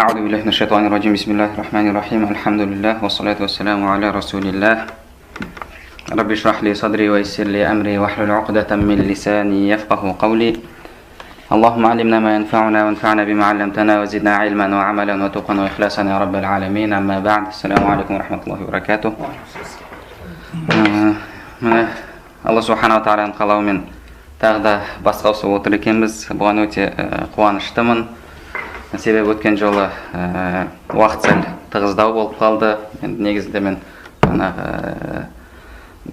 أعوذ بالله من الشيطان الرجيم. بسم الله الرحمن الرحيم. الحمد لله والصلاة والسلام على رسول الله. رب اشرح لي صدري ويسر لي أمري واحلل عقدة من لساني يفقه قولي. اللهم علمنا ما ينفعنا وانفعنا بما علمتنا وزدنا علما وعملا وتقا وإخلاصا يا رب العالمين. أما بعد، السلام عليكم ورحمة الله وبركاته. Allah subhanahu wa ta'ala қалауымен тағы да басқа ауысып отыр екенбіз. Бұған өте қуаныштымын. Себебі өткен жолы уақыт сәл тығыздау болып қалды. Негізінде мен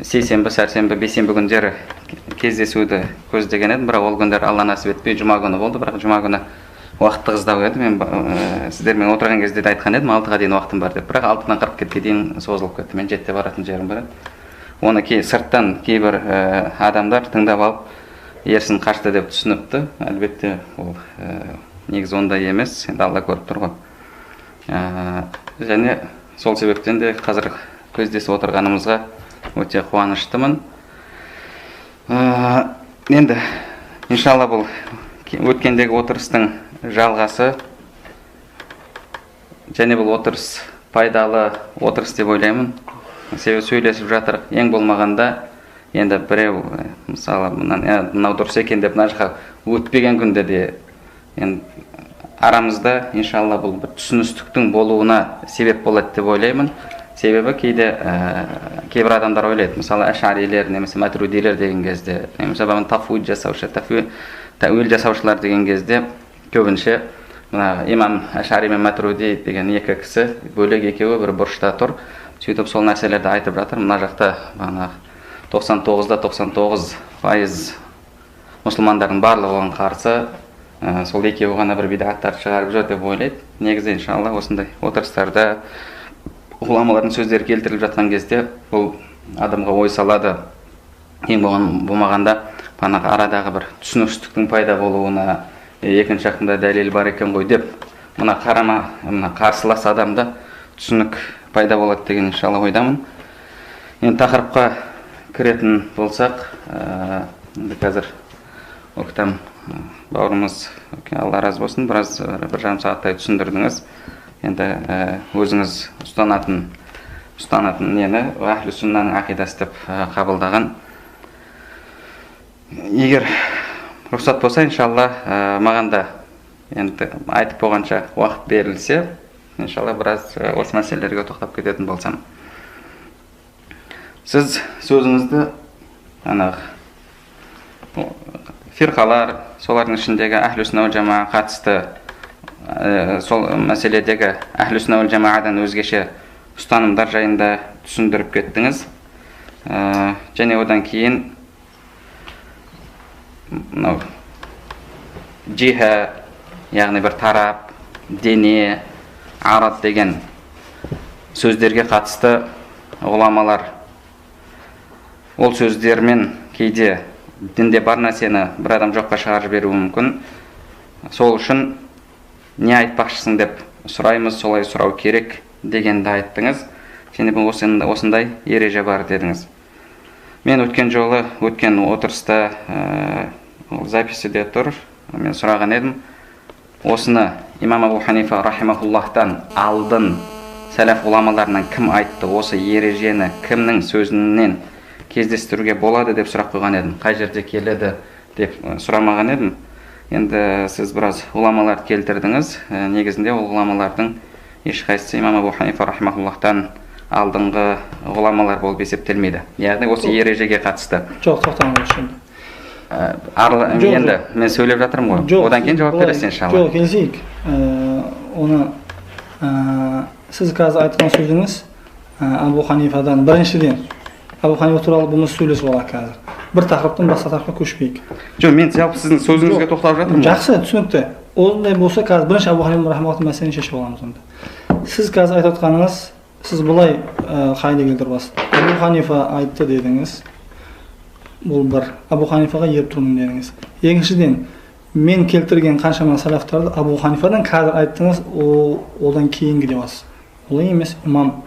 сейсенбі, сәрсенбі, бейсенбі күндері кездесуді көздеген едім, бірақ ол күндер Алла насіп етпей жұма күні болды. Бірақ жұма күні уақыт тығыздау еді. Мен сіздермен отырған кезде де айтқан едім, 6-ға дейін уақытым бар деп. Бірақ 6-дан 47-ге дейін созылып кетті. Мен 7-те баратын жерім бар еді. Оны сырттан кейбір адамдар тыңдап алып, ерсін қашты деп түсініпті. Әлбетте ол негіз ондай емес, енді Алла көріп тұр ғой. Және сол себептен де қазір көздесіп отырғанымызға өте қуаныштымын. Енді иншалла бұл өткендегі отырыстың жалғасы, және бұл отырыс пайдалы отырыс деп ойлаймын. Себебі сөйлесіп жатыр. Ең болмағанда енді біреу мысалы мынау дұрыс екен деп мына жаққа өтпеген күнде де енді арамызда иншалла бұл бір түсіністіктің болуына себеп болады деп ойлаймын. Себебі кейбір адамдар ойлайды, мысалы әшарилер немесе матрудилер деген кезде, немесе тафуид жасаушы, тәуил жасаушылар деген кезде көбінше мына имам әшари мен матруди деген екі кісі бөлек, екеуі бір бұрышта тұр. Сөйтіп сол нәрселерді айтып жатыр. Мына жақта 99% мұсылмандардың барлығы оған қарсы, сол екеуі ғана бір бидағаттарды шығарып жүр деп ойлайды. Негізі иншалла осындай отырыстарда ғұламалардың сөздері келтіріліп жатқан кезде бұл адамға ой салады. Ең болмағанда арадағы бір түсіністіктің пайда болуына екінші жақында дәлел бар екен ғой деп мына қарсылас адамда түсінік пайда болады деген иншалла ойдамын. Енді тақырыпқа кіретін болсақ, қазір оқытам бауырымыз, Алла разы болсын, бір жарым сағаттай түсіндірдіңіз. Енді өзіңіз ұстанатын нені ахлі сүннаның ақидасы деп қабылдаған. Егер рұқсат болса, иншалла маған да енді айтып болғанша уақыт берілсе, иншалла біраз осы мәселелерге тоқтап кететін болсам. Сіз сөзіңізді фирқалар, солардың ішіндегі әхлі сүнна уәл жамаа қатысты сол мәселедегі әхлі сүнна уәл жамаадан өзгеше ұстанымдар жайында түсіндіріп кеттіңіз. Және одан кейін жиһа, яғни бір тарап, дене, арат деген сөздерге қатысты ғұламалар ол сөздермен кейде дінде бар нәрсені бір адам жоққа шығарып беруі мүмкін. Сол үшін не айтпақшысың деп сұраймыз, солай сұрау керек дегенді айттыңыз. Және бұл осындай ереже бар дедіңіз. Мен өткен отырыста записіде тұр. Мен сұраған едім. Осыны имам Абу Ханифа рахимахуллахтан алдын сәләф ғұламаларынан кім айтты? Осы ережені кімнің сөзінен кездестіруге болады деп сұрақ қойған едім. Қай жерде келеді деп сұрамаған едім. Енді сіз біраз ғұламаларды келтірдіңіз. Негізінде ол ғұламалардың ешқайсысы имам Абу Ханифа рахимахуллахтан алдыңғы ғұламалар болып есептелмейді. Яғни осы ережеге қатысты. Жоқ, тоқтаңыз енді. Енді мен сөйлеп жатырмын ғой. Одан кейін жауап бересіз иншалла. Жоқ, келісейік. Сіз қазір айтқан сөзіңіз Абу Ханифадан біріншіден Абу Ханифа туралы бұны сөйлесіп алайық қазір. Бір тақырыптан басқа тақырыпқа көшпейік. Жоқ, мен жалпы сіздің сөзіңізге тоқталып жатырмын. Жақсы, түсінікті. Ондай болса қазір бірінші Абу Ханифа рахимахуллахтың мәселені шешіп аламыз онда. Сіз қазір айтып отқаныңыз, сіз былай қайда келтіріп аласыз. Абу Ханифа айтты дедіңіз. Бұл бір. Абу Ханифаға еріп тұрмын дедіңіз. Екіншіден, мен келтірген қаншама салафтарды Абу Ханифадан қазір айттыңыз, одан кейінгі деп аласыз. Олай емес. Имам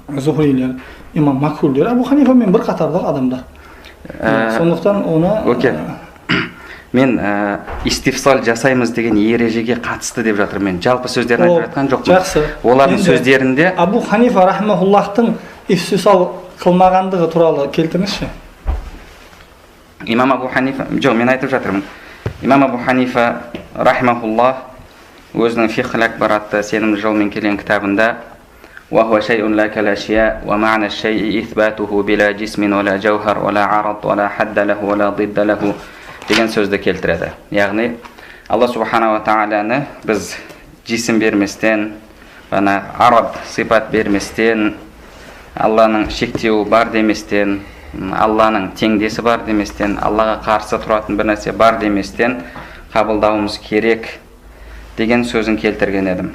Зухрилер, имам Макхулдер, Абу Ханифа мен бір қатардағы адамдар. Сондықтан оны мен истифсал жасаймыз деген ережеге қатысты деп жатырмын. Мен жалпы сөздерін айтып жатқан жоқпын. Жақсы. Олардың сөздерінде Абу Ханифа рахмахуллахтың истифсал қылмағандығы туралы келтіріңізші. Имам Абу Ханифа, жоқ, мен айтып жатырмын. Имам Абу Ханифа рахмахуллах өзінің фиқх акбар атты сенімді жолмен келген кітабында وهو شيء لا كالأشياء ومعنى الشيء إثباته بلا جسم ولا جوهر ولا عرض ولا حد له ولا ضد له деген сөзді келтіреді. Яғни Алла субханала тағаланы біз жисім берместен, арад сипат берместен, Алланың шектеуі бар деместен, Алланың теңдесі бар деместен, Аллаға қарсы тұратын бір нәрсе бар деместен қабылдауымыз керек деген сөзін келтірген едім.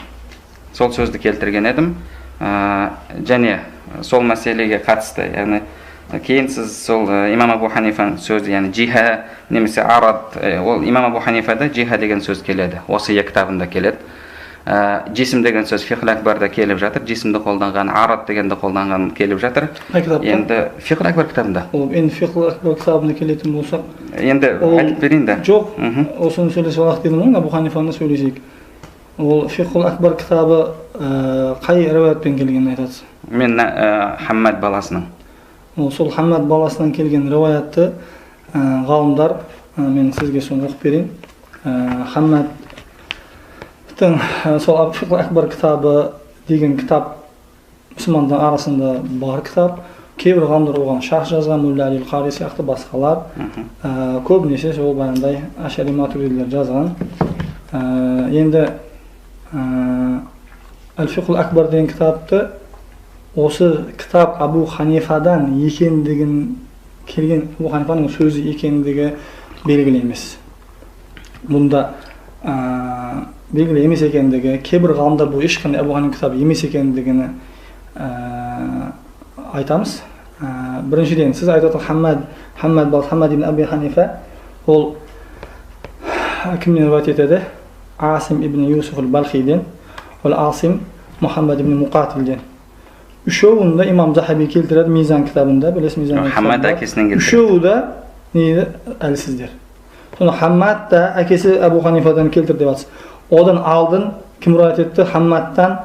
Сол сөзді келтірген едім. Және сол мәселеге қатысты, яғни кейін сіз сол имам Абу Ханифаның сөзі, яғни джиха немесе арад, ол имам Абу Ханифада джиха деген сөз келеді, осы екі кітабында келеді. Жисім деген сөз фиқх акбарда келіп жатыр, жисімді қолданған, арад дегенді қолданған келіп жатыр. Енді фиқх акбар кітабында. Ол енді фиқх акбар кітабында келетін болсақ, енді айтып берейін да. Жоқ, осыны сөйлесіп алайық дедім ғой, Абу Ханифаны сөйлесейік. Ол фиқх акбар кітабы қай риwayatпен келгенін айтасыз? Мен Хаммад баласының. Сол Хаммад баласынан келген риwayatты ғалымдар, мен сізге соны оқып берейін. Хаммадтың сол фиқх акбар кітабы деген кітап мұсылмандар арасында бар кітап. Кейбір ғалымдар оған шарх жазған, Мулла Али Қари сияқты басқалар. Көбінесе сол баяндай Ашари Матуридилер жазған. Енді Аль-Фиқх акбар деген кітапты осы кітап Абу Ханифадан екендігін келген, Абу Ханифаның сөзі екендігі белгілі емес. Бұнда белгілі емес екендігі, кейбір ғалымдар бұл ешқандай Абу Ханифа кітабы емес екендігіні айтамыз. Біріншіден сіз айтып отырған Хаммад ибн Аби Ханифа, ол кімнен риwayat етеді? Асим ибн Юсуф аль-Балхиден, ол Асим Мухаммад ибн Муқатилден. Үшеуін де имам Захаби келтіреді Мизан кітабында, білесіз Мизан. Хаммад әкесінен келтіреді. Үшеуі де нейді әлсіздер. Соны Хаммад да әкесі Абу Ханифадан келтір деп жатсыз. Одан алдын кім риwayat етті? Хаммадтан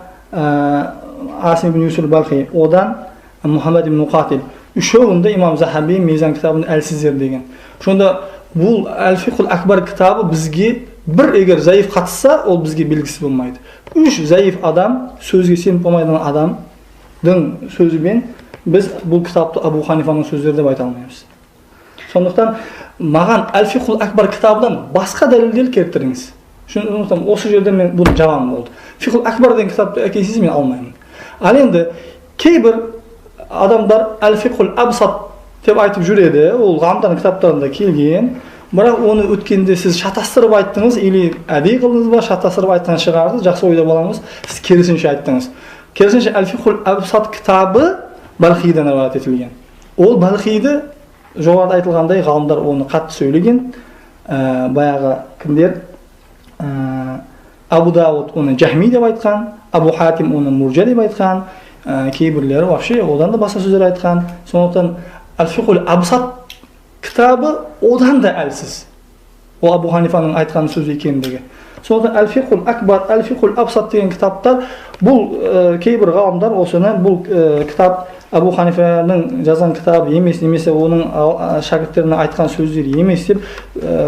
Асим ибн Юсуф аль-Балхи, одан Мухаммад ибн Муқатил. Үшеуін де имам Захаби Мизан кітабында әлсіздер деген. Сонда бұл Аль-Фиқх акбар кітабы бізге бір егер заиф қатысса, ол бізге белгісіз болмайды. Үш заиф адам, сөзге сеніп болмайтын адамдың сөзімен біз бұл кітапты Абу Ханифаның сөздері деп айта алмаймыз. Сондықтан маған Аль-Фиқх акбар кітабынан басқа дәлелдер келтіріңіз. Сондықтан осы жерде мен бұл жауабым болды. Фиқх акбар деген кітапты әкесіз мен алмаймын. Ал енді кейбір адамдар Аль-Фиқх абсат деп айтып жүреді. Ол ғалымдардың кітаптарында келген. Бірақ оны өткенде сіз шатастырып айттыңыз, или әдейі қылдыңыз ба, шатастырып айтқан шығардыңыз, жақсы ойда боламыз, сіз керісінше айттыңыз. Керісінше Аль-Фиқх абсат кітабы Балхидан риwayat етілген. Ол Балхиді жоғарыда айтылғандай ғалымдар оны қатты сөйлеген. Баяғы кімдер? Абу Дауд оны Жахми деп айтқан, Абу Хатим оны Муржа деп айтқан, кейбірлері вообще одан да басқа сөздер айтқан. Сондықтан Аль-Фиқх абсат кітабы одан да әлсіз. Ол Абу Ханифаның айтқан сөзі екендігі. Сондықтан Аль-Фиқх акбар, Аль-Фиқх абсат деген кітаптар, бұл кейбір ғалымдар осыны бұл кітап Абу Ханифаның жазған кітабы емес, немесе оның шәкірттеріне айтқан сөздері емес деп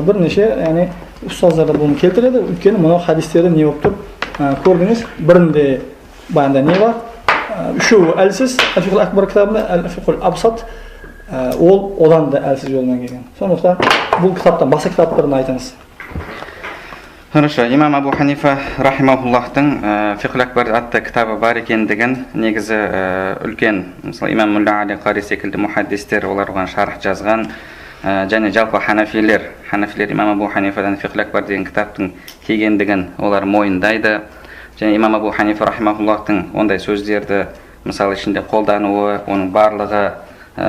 бірнеше, яғни ұстаздар да бұны келтіреді. Өйткені мынау хадистерді не болып тұр? Көрдіңіз, бірінде баянда не бар? Үшеуі әлсіз, Аль-Фиқх акбар кітабында, Аль-Фиқх абсат ол одан да әлсіз жолмен келген. Сондықтан бұл кітаптан басқа кітаптарын айтыңыз. Хорошо, имам Абу Ханифа рахимахуллахтың Фиқх акбар атты кітабы бар екендігін негізі үлкен, мысалы имам Мулла Али Қари секілді мухаддистер олар оған шарх жазған, және жалпы ханафилер имам Абу Ханифадан Фиқх акбар деген кітаптың келгендігін олар мойындайды. Және имам Абу Ханифа рахимахуллахтың ондай сөздерді мысалы ішінде қолдануы, оның барлығы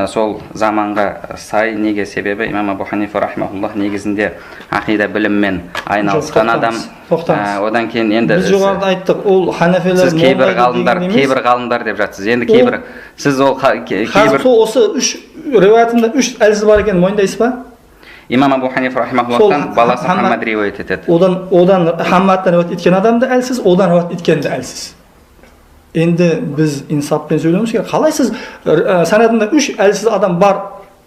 сол заманға сай. Неге? Себебі имам Абу Ханифа рахимахуллах негізінде ақида біліммен айналысқан адам. Одан кейін енді біз жоғарыда айттық, ол ханафилер сіз кейбір ғалымдар деп жатсыз. Енді кейбір сіз ол кейбір осы үш риwayatында үш әлсіз бар екенін мойындайсыз ба? имам Абу Ханифа рахимахуллахтан баласы Хаммад риуаят етеді. Одан Хаммадтан риуаят еткен адам да әлсіз, одан риуаят еткен де әлсіз. Енді біз инсаппен сөйлеуіміз керек. Қалай сіз санатында 3 әлсіз адам бар,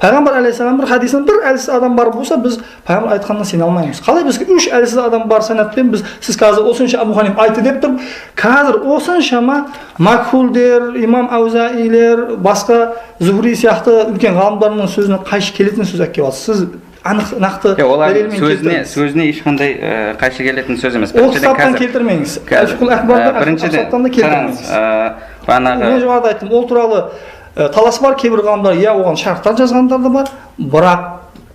Пайғамбар алейхиссалам бір хадисінде бір әлсіз адам бар болса, біз пайғамбар айтқанына сене алмаймыз. Қалай бізге 3 әлсіз адам бар санатпен біз сіз қазір осынша Абу Ханифа айтты деп тұрып, қазір осыншама Макхулдер, имам Аузаилер, басқа Зухри сияқты үлкен ғалымдардың сөзіне қайшы келетін сөз әкеп алсыз. Сіз нақты сөзіне ешқандай қайшы келетін сөз емес. Ол кітаптан келтірмеңіз. Біріншіден мен жоғарыда айттым, ол туралы талас бар, кейбір ғалымдар оған шарттар жазғандар да бар, бірақ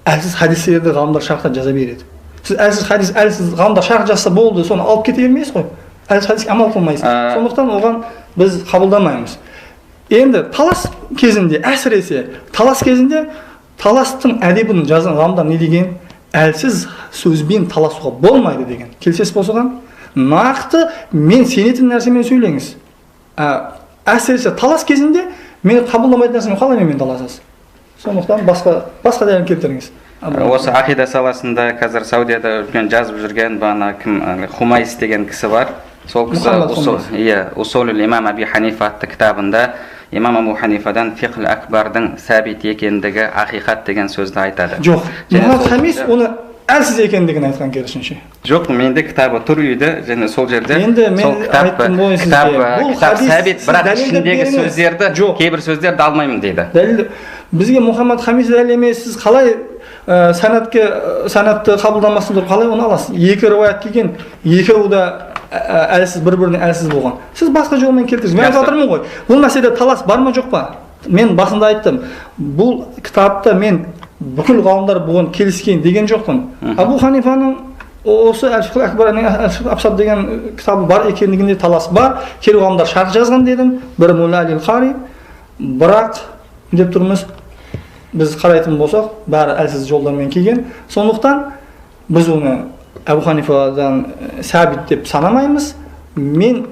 әлсіз хадистерді ғалымдар шарттар жаза береді. Сіз әлсіз ғалымдар шарт жазса болды, соны алып кете бермейсіз ғой. Әлсіз хадиске амал қылмайсыз. Сондықтан оған біз қабылдамаймыз. Енді талас кезінде, әсіресе талас кезінде таластың әдебін жазған ғалымдар не деген? Әлсіз сөзбен таласуға болмайды деген. Келісесіз болсаған? Нақты мен сенетін нәрсемен сөйлеңіз. Әсіресе талас кезінде мен қабылдамайтын нәрсемен қалай мен таласасыз? Сондықтан басқа дәлел келтіріңіз. Осы ақида саласында қазір Саудияда үлкен жазып жүрген кім Хумайс деген кісі бар. Сол кісі Усулул имам Аби Ханифа атты кітабында имам Абу Ханифадан фиқл акбардың сәбит екендігі ақиқат деген сөзді айтады. Жоқ, Мұхаммад Хамис оны әлсіз екендігін айтқан керісінше. Жоқ, менде кітабы тұр үйде, және сол жерде сол кітап сәбит, бірақ ішіндегі сөздерді, кейбір сөздерді алмаймын дейді. Бізге Мұхаммад Хамис дәлел емес, сіз қалай санатты қабылдамасын тұрып қалай оны аласыз? Екі риуаят келген, екеуі де әлсіз, бір-біріне әлсіз болған. Сіз басқа жолмен келтіріңіз. Мен айтып отырмын ғой, бұл мәселеде талас бар ма жоқ па? Мен басында айттым, бұл кітапта мен бүкіл ғалымдар бұған келіскен деген жоқпын. Абу Ханифаның осы Әл-Фиқл Акбарның Абсат деген кітабы бар екендігінде талас бар. Кейбір ғалымдар шарт жазған дедім. Бірі Мулла Аль-Хари. Бірақ деп тұрмыз, біз қарайтын болсақ, бәрі әлсіз жолдармен келген. Сондықтан біз оны Абу Ханифадан сәбит деп санамаймыз. Мен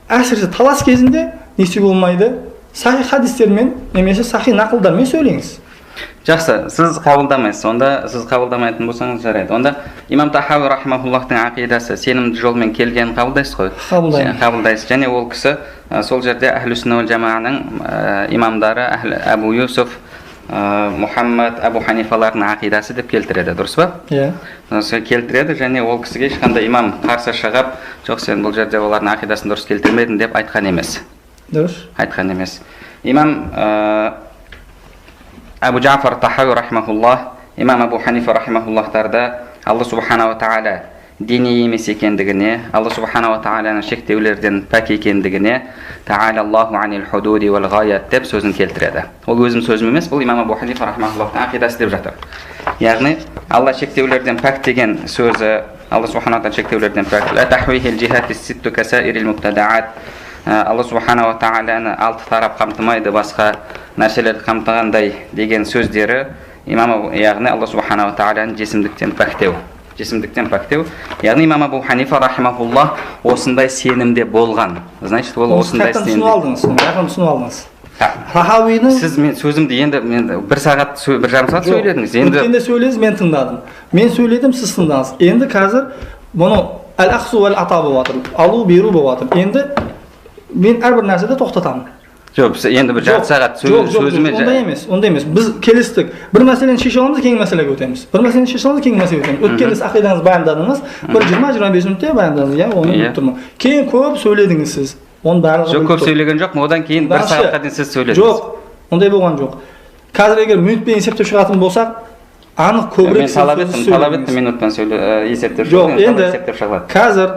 әсіресе талас кезінде не істеуге болмайды? Сахи хадистермен немесе сахи нақылдармен сөйлеңіз. Жақсы, сіз қабылдамайсыз. Онда сіз қабылдамайтын болсаңыз жарайды. Онда имам Тахауи рахимахуллахтың ақидасы сенімді жолмен келгенін қабылдайсыз ғой? Қабылдайсыз. Және ол кісі сол жерде Ахлу Сунна вал Жаманың имамдары Абу Юсуф, Мұхаммад, Абу Ханифалардың ақидасы деп келтіреді, дұрыс па? Иә. Келтіреді, және ол кісіге ешқандай имам қарсы шығып, жоқ сен бұл жерде олардың ақидасын дұрыс келтірмедің деп айтқан емес. Дұрыс. Айтқан емес. Имам Абу Джафар Тахауи рахимахуллах, имам Абу Ханифа рахимахуллахтарда Алла субхана ва тағала дини емес екендігіне, Алла субхана ва тағаланың шектеулерден пәк екендігіне Та'ала Аллаху анил худуди вал ғаят деп сөзін келтіреді. Ол өзім сөзім емес, бұл имам Абу Ханифа рахимахуллахтың ақидасы деп жатыр. Яғни Алла шектеулерден пәк деген сөзі, Алла субхана ва тағала шектеулерден пәк. Ла тахвихил джихати ситту касаирил муптадаат. Алла субхана ва тағаланы 6 тарап қамтымайды, басқа нәрселерді қамтығандай деген сөздері имам, яғни Алла субхана ва тағаланы жесімдіктен пәктеу. Яғни имам Абу Ханифа рахимахуллах осындай сенімде болған. Значит, ол осындай сенімде. Түсініп алдыңыз. Тахауидің сіз мен сөзімді енді бір жарым сағат сөйледіңіз. Өткенде сөйледіңіз, мен тыңдадым. Мен сөйледім, сіз тыңдадыңыз. Енді қазір бұны әл-ақсу әл-ата болып жатыр. Алу, беру болып жатыр. Енді мен әрбір нәрседе тоқтатамын. Жоқ, енді бір жарты сағат сөзіме ондай емес. Біз келістік. Бір мәселені шеше аламыз, кейін мәселеге өтеміз. Өткенде ақидаңыз баяндадыңыз, бір 20-25 минутте баяндадыңыз, оны біліп тұрмын. Кейін көп сөйледіңіз сіз. Жоқ, көп сөйлеген жоқ, одан кейін бір сағатқа дейін сіз сөйледіңіз. Жоқ, ондай болған жоқ. Қазір егер минутпен есептеп шығатын болсақ, анық көбірек талап еттім минутпен есептеп шығады. Қазір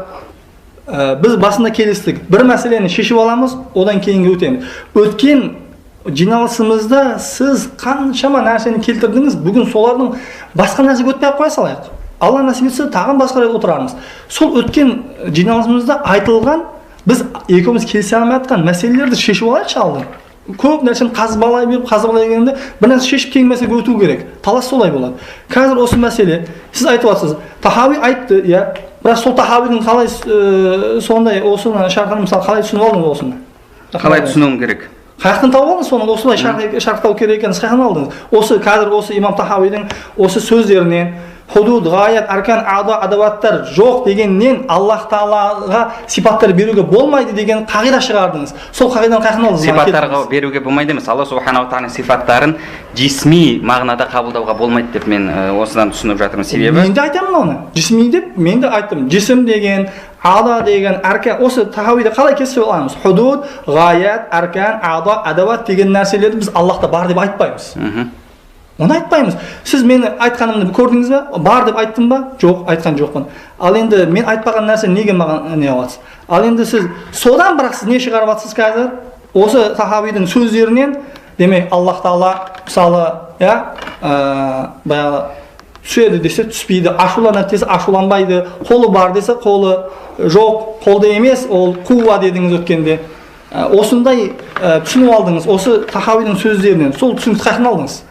біз басында келістік. Бір мәселені шешіп аламыз, одан кейінге өтеміз. Өткен жиналысымызда сіз қаншама нәрсені келтірдіңіз, бүгін солардың басқа нәрсеге өтпей қоя салайық. Алла нәсіп етсе, тағын басқа рет отырармыз. Сол өткен жиналысымызда айтылған, біз екеуміз келісе алмай жатқан мәселелерді шешіп алайықшы алдын. Көп нәрсені қазбалай беріп, бір нәрсе шешіп кейін мәселеге өту керек. Талас солай болады. Қазір осы мәселе, сіз айтып жатсыз, Тахауи айтты, бірақ сол Тахауидің қалай сондай осыны шарқын мысалы қалай түсініп алдыңыз осыны? Қалай түсінуім керек? Қаяқтан тауып алдыңыз соны? Осылай шарттау керек екенін қаяқтан алдыңыз? Осы қазір осы имам Тахауидің осы сөздерінен худуд, ғаят, аркан, адаваттар жоқ дегеннен Аллах Тағалаға сипаттар беруге болмайды деген қағида шығардыңыз. Сол қағидадан қаяқтан алдыңыз? Сипаттарға беруге болмайды емес. Алла субханала тағала сипаттарын жисми мағынада қабылдауға болмайды деп мен осыдан түсініп жатырмын. Себебі мен де айтамын оны. Жисми деп мен де айттым. Жисім деген, ада деген, аркан, осы Тахауиді қалай кесіп аламыз? Худуд, ғаят, аркан, адават деген нәрселерді біз Аллахта бар деп айтпаймыз. Оны айтпаймыз. Сіз мені айтқанымды көрдіңіз бе? Бар деп айттым ба? Жоқ, айтқан жоқпын. Ал енді мен айтпаған нәрсе неге маған не аласыз? Ал енді сіз содан бірақ сіз не шығарып жатсыз қазір? Осы Тахауидің сөздерінен, демек Аллах Тағала мысалы, баяғы түседі десе түспейді, ашуланады десе ашуланбайды, қолы бар десе қолы жоқ, қолды емес, ол қуа дедіңіз өткенде. Осындай түсініп алдыңыз, осы Тахауидің сөздерінен, сол түсінікті қайдан алдыңыз?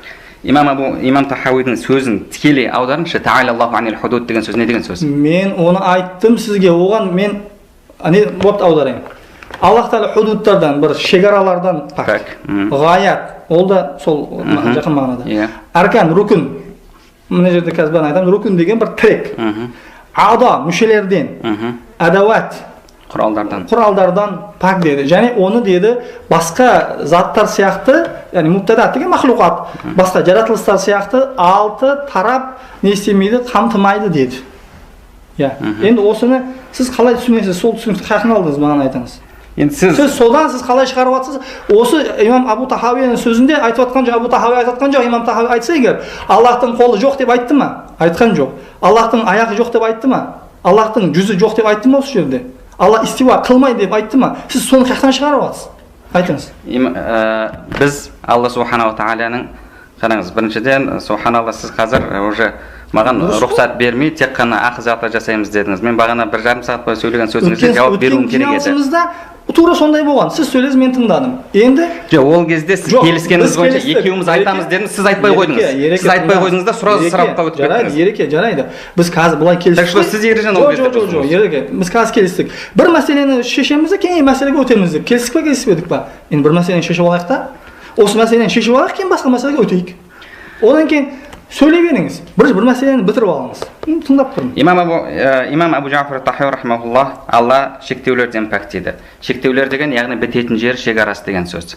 имам Тахауидің сөзін тікелей аударыңызшы. Та'алаллаху анил худуд деген сөз не деген сөз? Мен оны айттым сізге, оған мен вот аударайын. Аллах Тағала худудтардан, бір шекаралардан пак. Ғаят, ол да сол жақын мағынада. Аркан, рукун. Мына жерде қазір бәрін айтамын. Рукун деген бір тірек. Ада, мүшелерден. Адават, құралдардан пак деді. Және оны деді басқа заттар сияқты, яғни мубтада деген махлуқат, басқа жаратылыстар сияқты 6 тарап не істемейді, қамтымайды деді. Енді осыны сіз қалай түсінесіз? Сол түсінікті қаяқтан алдыңыз, маған айтыңыз. Енді сіз содан сіз қалай шығарып жатсыз? Осы имам Абу Тахауидің сөзінде айтып жатқан жоқ, Абу Тахауи айтып жатқан жоқ. Имам Тахауи айтса егер, Аллахтың қолы жоқ деп айтты ма? Айтқан жоқ. Аллахтың аяғы жоқ деп айтты ма? Аллахтың жүзі жоқ деп айтты ма осы жерде? Алла истива қылмайды деп айтты ма? Сіз соны қаяқтан шығарып жатсыз? Айтыңыз. Біз Алла субханала тағаланың, қараңыз, біріншіден субханалла, сіз қазір уже маған рұқсат бермей тек қана ақызаты жасаймыз дедіңіз. Мен бағана 1,5 сағат бойы сөйлеген сөзіңізге жауап беруім керек еді. Тура сондай болған. Сіз сөйлесіз, мен тыңдадым. Енді ол кезде сіз келіскеніңіз бойынша екеуміз айтамыз дедіңіз, сіз айтпай қойдыңыз. Сіз айтпай қойдыңыз да сұраққа өтіп кеттіңіз. Ереке, жарайды. Біз қазір былай келістік. Так что сіз ережені ол кезде Жоқ, ереке. Біз қазір келістік. Bir мәселені шешеміз де кейін мәселеге өтеміз деп. Келістік пе, келіспедік па? Енді бір мәселені шешіп алайық та. Осы мәселені шешіп алайық, кейін басқа мәселеге өтейік. Одан кейін сөйлей беріңіз. Бір мәселені бітіріп алыңыз. Тыңдап тұрмын. Имам Абу Джафар Тахауи рахмауллах, Алла шектеулерден пәк дейді. Шектеулер деген яғни бітетін жер шекарасы деген сөз.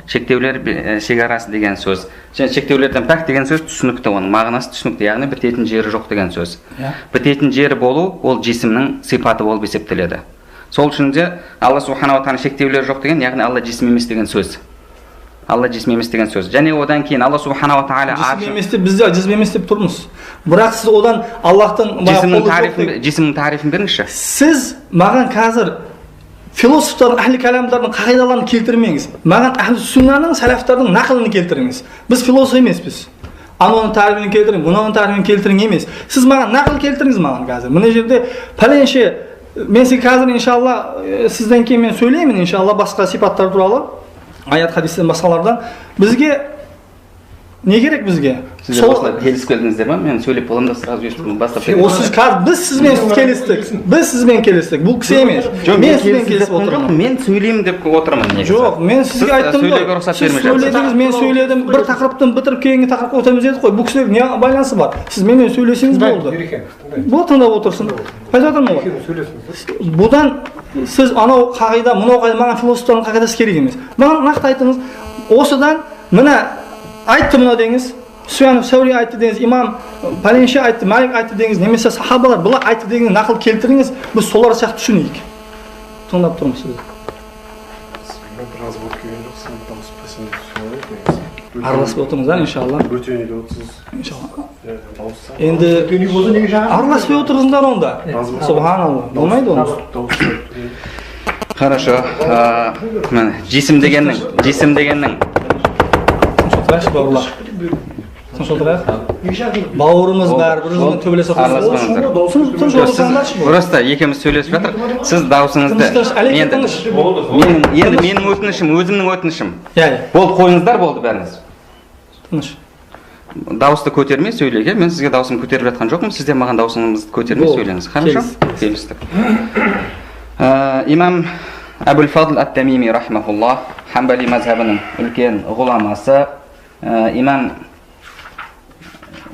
Шектеулер шекарасы деген сөз. Шектеулерден пәк деген сөз түсінікті, оның мағынасы түсінікті, яғни бітетін жері жоқ деген сөз. Бітетін жері болу ол жисімнің сипаты болып есептеледі. Сол үшін де Алла субханала тағала шектеулер жоқ деген, яғни Алла жисім емес деген сөз. Алла жисм емес деген сөз. Және одан кейін Алла субханала тағала жисм емес деп біз де жисм емес деп тұрмыз. Бірақ сіз одан Аллахтың жисмнің тарифін беріңізші. Сіз маған қазір философтардың, ахли каламдардың қағидаларын келтірмеңіз. Маған ахли сүннаның, сәләфтардың нақылын келтіріңіз. Біз философ емеспіз. Ананың тарифін келтірің, мынаның тарифін келтірің емес. Сіз маған нақыл келтіріңіз маған қазір. Мына жерде пәленше, мен сізге қазір иншалла сізден кейін мен сөйлеймін иншалла басқа сипаттар туралы. Аят хадистен басқалардан бізге не керек бізге? Сіздер осылай келісіп келдіңіздер ма? Мен сөйлеп боламын да сразу ешкім бастап кетті. Біз сізбен келістік. Біз сізбен келістік. Бұл кісі емес. Мен сізбен келісіп отырмын. Мен сөйлеймін деп отырмын негізі. Жоқ, мен сізге айттым ғой. Сіз сөйледіңіз, мен сөйледім. Бір тақырыптан бітіріп кейінгі тақырыпқа өтеміз дедік қой. Бұл кісілер не байланысы бар? Сіз менімен сөйлесеңіз болды. Бұл тыңдап отырсын. Айтып отырмын ғой. Бұдан сіз анау қағида, мынау қағида, маған философтардың қағидасы керек емес. Маған нақты айтыңыз. Осыдан мына айтты мына деңіз, Суянов Саури айтты деңіз, имам пәленше айтты, Малик айтты деңіз, немесе сахабалар бұлар айтты деңіз, нақыл келтіріңіз, біз солар сияқты түсінейік. Тыңдап тұрмыз сізді. Араласпай отырыңыздар иншалла. Енді араласпай отырыңыздар онда. Субханалла. Болмайды онда. Хорошо. Жисім дегеннің бауырымыз бәрі бір-бірімен төбелесіп отырсыз. Просто екеуміз сөйлесіп жатыр. Сіз даусыңызды енді менің өтінішім, өзімнің өтінішім. Болды, қойыңыздар, болды бәріңіз. Тыныш. Дауысты көтермей сөйлеуге. Мен сізге даусымды көтеріп жатқан жоқпын. Сіз де маған даусыңызды көтермей сөйлеңіз. Хорошо? Келістік. Имам Abul Fadl at-Tamimi rahimahullah, Hanbali mazhabining ulkan ulamasi, imam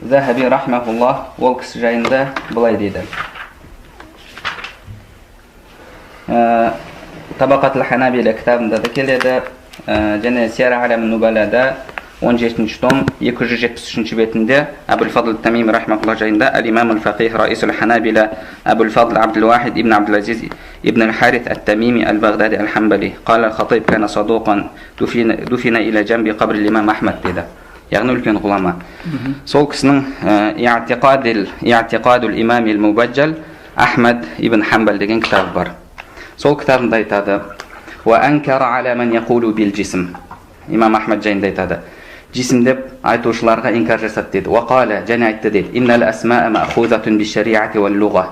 Zahabi rahimahullah ol kishi jayinda bulay deydi. Tabaqatul Hanabila kitabında da keledi. Және Siyar Alamin Nubalada 17 tom 273 betinde Abul Fadl at-Tamimi rahimahullah jayinda al-Imam al-Faqih Ra'isul Hanabila Abul Fadl Abdul Wahid ibn Abdul Aziz ibn al-Harith at-Tamimi al-Baghdadi al-Hanbali قال الخطيب كان صدوقا دفن إلى جنب قبر الإمام أحمد dedi. Яғни үлкен ғулама. Сол кісінің I'tiqadul Imam al-Mubajjal Ahmad ibn Hanbal деген кітабы бар. Сол кітабында айтады: "Ва анкара аля ман яқулу бил жисм." Имам Ахмад жайында айтады. Жисм деп айтушыларға инкар жасады дейді. Ва қала, және айтты дейді: "Иннал асмаа маъхузатун биш-шариати вал-луға."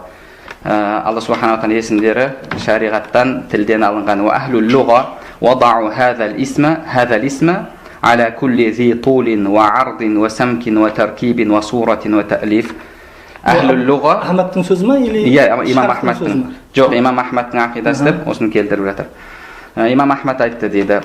Алла субханаху ва тағала есімдері шариғаттан, тілден алынған. Ва ахлул луға вадау хазал исма على كل ذي طول وعرض وسمك وتركيب وصورة وتأليف. أهل اللغة أحمد سوزما или إمام أحمد жоқ إمام أحمد عقيدة деп осыны келтіріп жатыр. Имам Ахмад айтты дейді: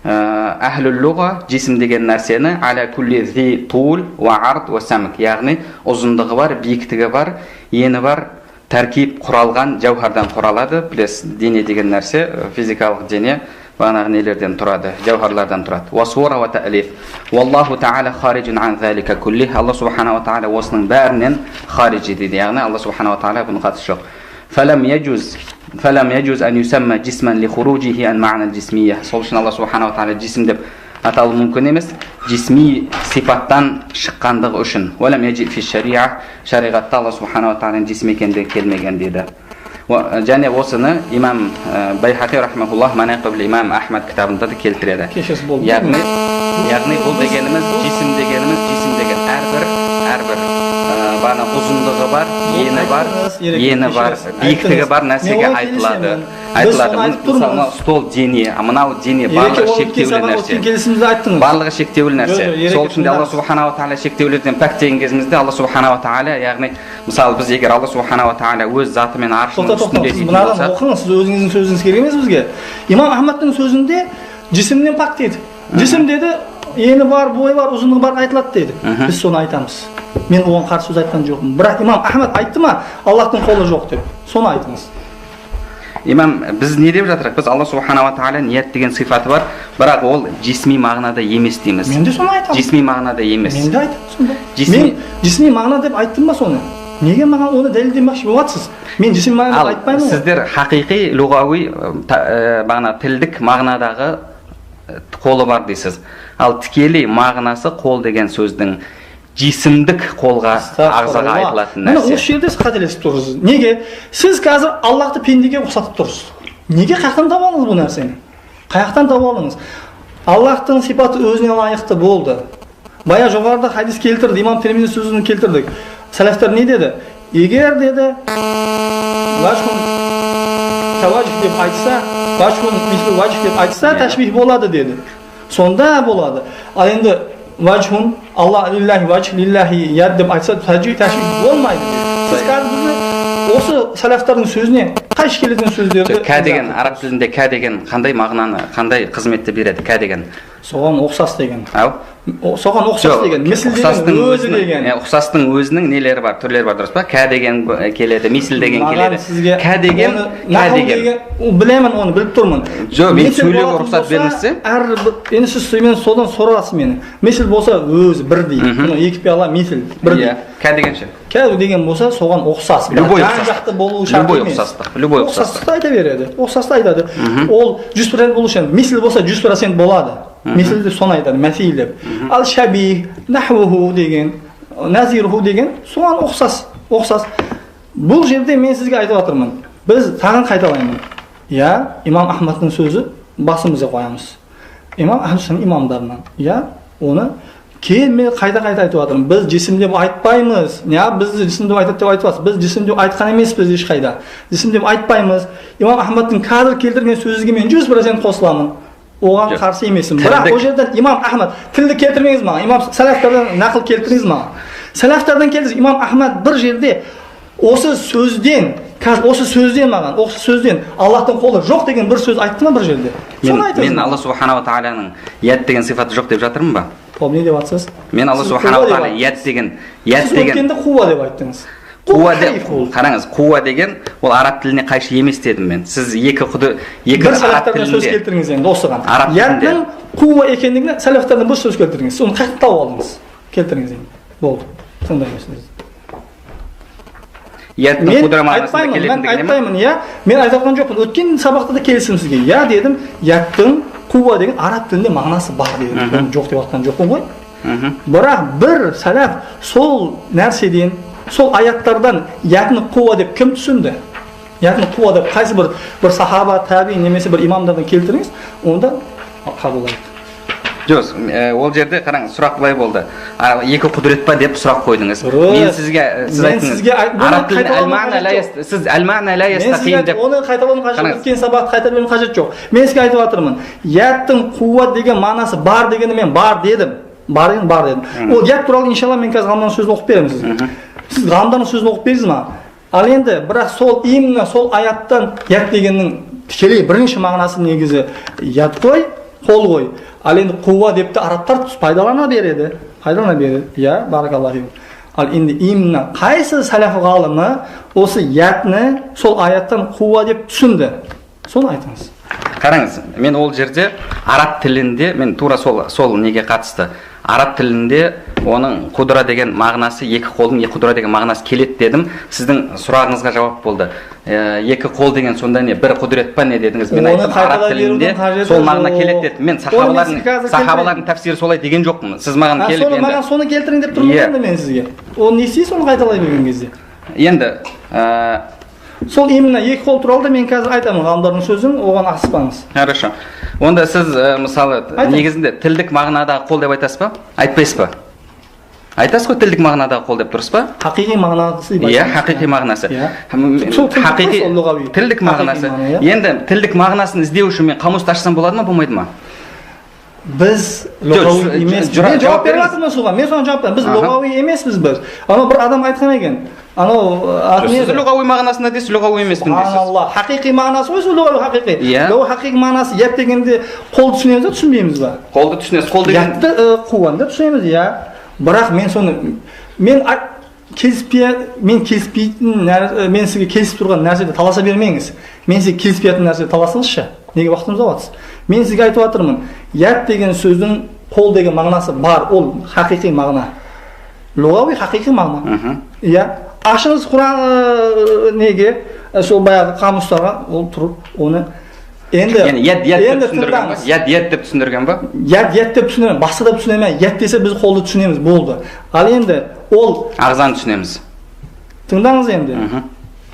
أهل اللغة جسم деген нәрсені على كل ذي طول وعرض وسمك, яғни ұзындығы бар, биіктігі бар, ені бар, тәркиб құралған жауһардан құралады. Білесіз, дене деген нәрсе физикалық дене бағанағы нелерден тұрады, жауһарлардан тұрады. Васура ва та'лиф. Валлаху та'ала харижун ан залика кулли. Алла субхана ва та'ала осының бәрінен харижи дейді. Яғни Алла субхана ва та'ала бұны қатысы жоқ. Фалам яджуз ан юсамма жисман ли хуружихи ан ма'на al-jismiyya. Сол үшін Алла субхана ва та'ала жисм деп аталу мүмкін емес, жисми сипаттан шыққандығы үшін. Валам яджи фи шариа, шариғатта Алла субхана ва та'ала жисм екенде келмеген дейді. Және осыны имам Байхақи рахмахуллах Манақибул имам Ахмад кітабында да келтіреді. Яғни бұл дегеніміз, жисм деген әрбір бана ұзындығы бар, ені бар, биіктігі бар нәрсеге айтылады. Мысалы, стол дене, мынау дене барлығы шектеулі нәрсе. Барлығы шектеулі нәрсе. Сол үшін де Алла субхана ва та'ала шектеулерден пәк деген кезімізде Алла субхана ва та'ала, яғни мысалы біз егер Алла субхана ва та'ала өз затымен аршының үстінде дейтін болсақ. Оқыңыз, сіз өзіңіздің сөзіңіз керек емес бізге. Имам Ахмадтың сөзінде жисімнен пак дейді. Жисім деді, ені бар, бойы бар, ұзындығы бар айтылады дейді. Біз соны айтамыз. Мен оған қарсы сөз айтқан жоқпын. Бірақ имам Ахмад айтты ма, Аллахтың қолы жоқ деп. Соны айтыңыз. Имам, біз не деп жатырық? Біз Алла субхана ва та'ала ниет деген сифаты бар, бірақ ол жисми мағынада емес дейміз. Мен де соны айтамын. Жисми мағынада емес. Мен де айтамын сонда. Мен жисми мағына деп айттым ба соны? Неге маған оны дәлелдемекші боласыз? Мен жисми мағына деп айтпаймын ғой. Сіздер хақиқи луғауи бағана тілдік мағынадағы қолы бар дейсіз. Ал тікелей мағынасы қол деген сөздің жисімдік қолға, ағзаға айтылатын нәрсе. Міне осы жерде қателесіп тұрсыз. Неге? Сіз қазір Аллахты пендеге ұқсатып тұрсыз. Неге қаяқтан таба алдыңыз бұл нәрсені? Қаяқтан таба алдыңыз? Аллахтың сипаты өзіне лайықты болды. Бая жоғарыда хадис келтірді, имам Тирмизи сөзін келтірдік. Сәләфтер не деді? Егер деді вajhun тавajjuh деп айтса, вajhun мислу вajh деп айтса, ташбих болады деді. Сонда болады. Ал енді вajhun Алла лиллахи вajh лиллахи яд деп айтса, ташбих болмайды. Сіз қазір осы сәләфтердің сөзіне қайшы келетін сөздерді ка деген араб тілінде ка деген қандай мағынаны, қандай қызметті береді? Ка деген соған ұқсас деген. Ау? Соған ұқсас деген, мисл деген, өзі деген. Ұқсастың өзінің нелері бар, түрлері бар, дұрыс па? Ка деген келеді, мисл деген келеді. Ка деген, білемін оны, біліп тұрмын. Жоқ, мен сөйлеуге рұқсат берілсе, енді сіз мен содан сұрасыз мені. Мисл болса өзі бірдей. Екі пиала мисл бірдей. Ка деген ше? Ка деген болса соған ұқсас. Любой ұқсастық. Любой ұқсастықты айта береді. Ұқсасты айтады. Ол 100% болу үшін, мисл болса 100% болады. Мисл деп соны айтады, мәсил деп. Ал шабих, нахвуху деген, назируху деген соған ұқсас. Бұл жерде мен сізге айтып отырмын. Біз тағын қайталаймын. Я, имам Ахмадтың сөзі басымызға қоямыз. Имам Ахмадтың имамдарынан. Я, оны келме қайта айтып отырмын. Біз жисім деп айтпаймыз. Я, біз жисім деп айтады деп айтпас. Біз жисім деп айтқан емеспіз ешқайда. Жисім деп айтпаймыз. Имам Ахмадтың қазір келтірген сөзіге мен 100% қосыламын. Оған қарсы емеспін. Бірақ ол жерден имам Ахмад тілді келтірмеңіз маған. Имам сәләфтерден нақыл келтіріңіз маған. Сәләфтерден келтіріңіз. Имам Ахмад бір жерде осы сөзден қазір осы сөзден маған, осы сөзден Аллахтың қолы жоқ деген бір сөз айтты ма бір жерде? Мен Алла субханала тағаланың яд деген сифаты жоқ деп жатырмын ба? Не деп жатсыз? Мен Алла субханала тағала яд деген Сіз өткенде қуа деп айттыңыз. Қараңыз, қуа деген ол араб тіліне қайшы емес дедім мен. Сіз екі бір сәләфтардан сөз келтіріңіз енді осыған. Яттың қуа екендігіне сәләфтардан бір сөз келтіріңіз. Соны қайдан тауып алдыңыз? Келтіріңіз енді. Болды. Тыңдаймыз сізді. Яттың қудра мағынасында келетіндігіне ме? Мен айтпаймын, иә. Мен айтқан жоқпын. Өткен сабақта да келісім сізге. Я дедім, яттың қуа деген араб тілінде мағынасы бар дедім. Жоқ деп жатқан жоқпын ғой. Бірақ бір сәләф сол нәрседен, сол аяттардан ятны қуа деп кім түсінді? Ятны қуа деп қайсы бір сахаба, таби немесе бір имамдардан келтіріңіз, онда қабылдайық. Жоқ, ол жерде қараңыз, сұрақ былай болды. Екі құдірет па деп сұрақ қойдыңыз. Мен сізге сіз айттыңыз. Араб тілінде сіз әл-мәна ла ястақим деп. Оны қайталауым қажет, өткен сабақты қайталауым қажет жоқ. Мен сізге айтып жатырмын. Яттың қуа деген мағынасы бар дегені мен бар дедім. Бар дедім. Ол ят туралы иншалла мен қазір ғалымдардың сөзін оқып беремін сізге. Сіз ғалымдардың сөзін оқып беріңіз ма? Ал енді бірақ сол именно сол аяттан ят дегеннің тікелей бірінші мағынасы негізі ят қой, қол ғой. Ал енді қуа деп те арабтар пайдалана береді. Иә, баракаллаху. Ал енді именно қайсы сәләф ғалымы осы ятны сол аяттан қуа деп түсінді? Соны айтыңыз. Қараңыз, мен ол жерде араб тілінде, мен тура сол неге қатысты. Араб тілінде оның қудра деген мағынасы, екі қолдың екі қудра деген мағынасы келет дедім. Сіздің сұрағыңызға жауап болды. Екі қол деген сонда не, бір құдірет па не дедіңіз. Мен айттым, араб тілінде сол мағына келет дедім. Мен сахабалардың тәпсірі солай деген жоқпын. Сіз маған келіп енді. Маған соны келтірін деп тұрмын енді мен сізге. Ол не істейсіз соны қайталай берген кезде? Енді сол именно екі қол туралы да мен қазір айтамын, ғалымдардың сөзін, оған асықпаңыз. Хорошо. Онда сіз мысалы негізінде тілдік мағынадағы қол деп айтасыз ба? Айтпайсыз ба? Айтасыз ғой тілдік мағынадағы қол деп дұрыс па? Хақиқи мағынасы деп айтасыз. Иә, хақиқи мағынасы. Хақиқи тілдік мағынасы. Енді тілдік мағынасын іздеу үшін мен қамусты ашсам болады ма, болмайды ма? Біз лұғауи емес. Мен жауап беріп жатырмын соған. Мен соған жауап беремін. Біз лұғауи емеспіз біз. Анау бір адам айтқан екен. Анау сіз лұғауи мағынасында дейсіз, лұғауи емеспін дейсіз. Алла, хақиқи мағынасы ғой, лұғауи хақиқи. Лұғауи хақиқи мағынасы ят дегенде қол түсінеміз ба, түсінбейміз ба? Қолды түсінесіз. Қол деген ятты қуанды түсінеміз, иә. Бірақ мен соны мен келіспейтін мен сізге келісіп тұрған нәрседе таласа бермеңіз. Мен сізге келіспейтін нәрседе таласыңызшы. Неге уақытымызды аласыз? Мен сізге айтып жатырмын. Ят деген сөздің қол деген мағынасы бар, ол хақиқи мағына. Лұғауи хақиқи мағына. Иә. Ашыңыз Құран неге, сол баяғы қамыстарға, ол тұрып, оны енді ят деп түсіндірген ба? Ят деп түсіндірген, басқа да түсінеме. Ят десе біз қолды түсінеміз, болды. Ал енді ол ағзаны түсінеміз. Тыңдаңыз енді.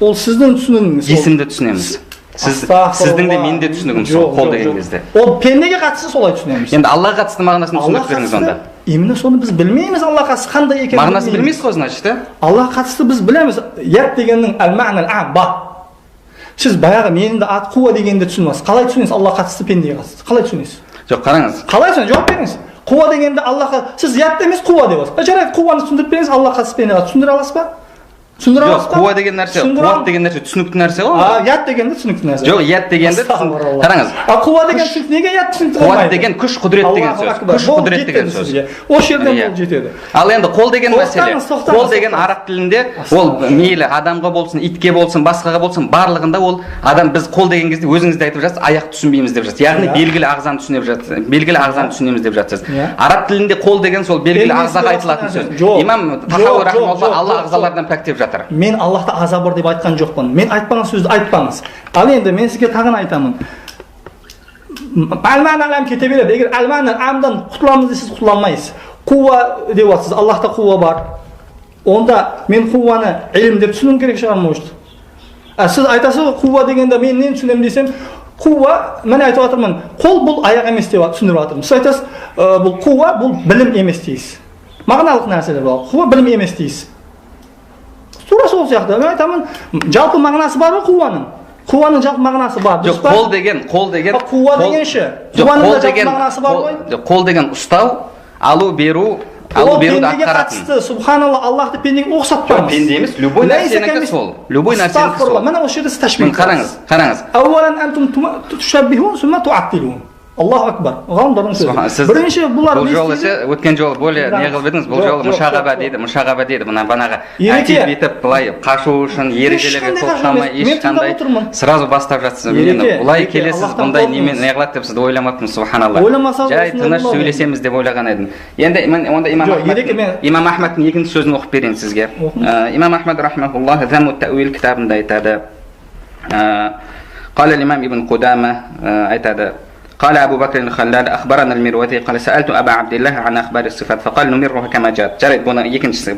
Ол сіздің түсінігіңіз. Есімді түсінеміз. Сіздің де мен де түсінігім сол қол деген кезде. Ол пендеге қатысты солай түсінеміз. Енді Аллаға қатысты мағынасын түсіндіріп беріңіз онда. Именно соны біз білмейміз, Аллаға қатысты қандай екенін. Мағынасын білмейсіз ғой, значит, Аллаға қатысты біз білеміз. Ят дегеннің әл-мәънәл ам бар. Сіз баяғы менің де ат қуа дегенді түсінесіз. Қалай түсінесіз Аллаға қатысты, пендеге қатысты? Қалай түсінесіз? Жоқ, қараңыз. Қалай түсінесіз? Жауап беріңіз. Қуа дегенді Аллаға, сіз ят емес қуа деп отырсыз. Жарайды, қуаны түсіндіріп беріңіз, Аллаға қатысты пендеге қатысты. Түсіндіре аласыз ба? Жоқ, қуа деген нәрсе, қуат деген нәрсе түсінікті нәрсе ғой. Ят дегенді түсінікті нәрсе. Жоқ, ят дегенді қараңыз. Қуа деген түсінікті, неге ят түсінікті болмайды? Қуат деген күш, құдірет деген сөз. Күш, құдірет деген сөз. Осы жерден ол жетеді. Ал енді қол деген мәселе. Қол деген араб тілінде ол мейлі адамға болсын, итке болсын, басқаға болсын, барлығында ол адам біз қол деген кезде өзіңіз де айтып жатсыз, аяқ түсінбейміз деп жатсыз. Яғни белгілі ағзаны түсініп жатсыз. Белгілі ағзаны түсінеміз деп жатсыз. Араб тілінде қол деген сол белгілі ағзаға айтылатын сөз. Имам Тахауи рахимахуллах Алла ағзалардан пәк деп жатыр. Мен Аллахта азап бар деп айтқан жоқпын. Мен айтпаған сөзді айтпаңыз. Ал енді мен сізге тағын айтамын. Әл-мәънәл кете береді. Егер әл-мәънәл амдан құтыламыз десіз, құтыла алмайсыз. Қуа деп жатсыз. Аллахта қуа бар. Онда мен қуаны илм деп түсінуім керек шығар, может. Сіз айтасыз ғой, қуа дегенде мен нені түсінемін десем, қуа, мен айтып жатырмын, қол бұл аяқ емес деп түсіндіріп жатырмын. Сіз айтасыз, бұл қуа бұл білім емес дейсіз. Мағыналық нәрселер бар. Қуа білім емес дейсіз. Тура сол сияқты. Мен айтамын, жалпы мағынасы бар ғой қуаның. Қуаның жалпы мағынасы бар. Жоқ, қол деген қуа дегенше. Қуаның да жалпы мағынасы бар ғой. Қол деген ұстау, алу, беру, Ал беруді пендеге атқаратын. қатысты, субханалла, Аллахты пендеге ұқсатпаңыз. Пенде емес, любой нәрсенікі сол. Любой нәрсенікі сол. Мына осы жерде сіз ташбих Қараңыз, қараңыз. Әуәлән әнтум тушаббихун, сумма туаттилун. Аллаху акбар. Ғалымдардың сөзі. Бірінші бұлар бұл жолы өткен жолы более не қылып едіңіз, бұл жолы мұшағаба дейді, мына банағы әкеп етіп былай қашу үшін ережелерге тоқтамай ешқандай сразу бастап жатсыз. Бұлай келесіз, бұндай не қылады деп сізді ойламаппын, субханалла. Жай тыныш сөйлесеміз деп ойлаған едім. Енді онда имам Ахмадтың екінші сөзін оқып берейін сізге. Имам Ахмад рахмахуллах Заммут Тәуил кітабында айтады. قال الإمام ابن قدامة айтады. قال أبو بكر الخلال أخبرنا المروزي قال سألت أبا عبد الله عن أخبار الصفات فقال نمرها كما جاءت. جرت بنا يكنش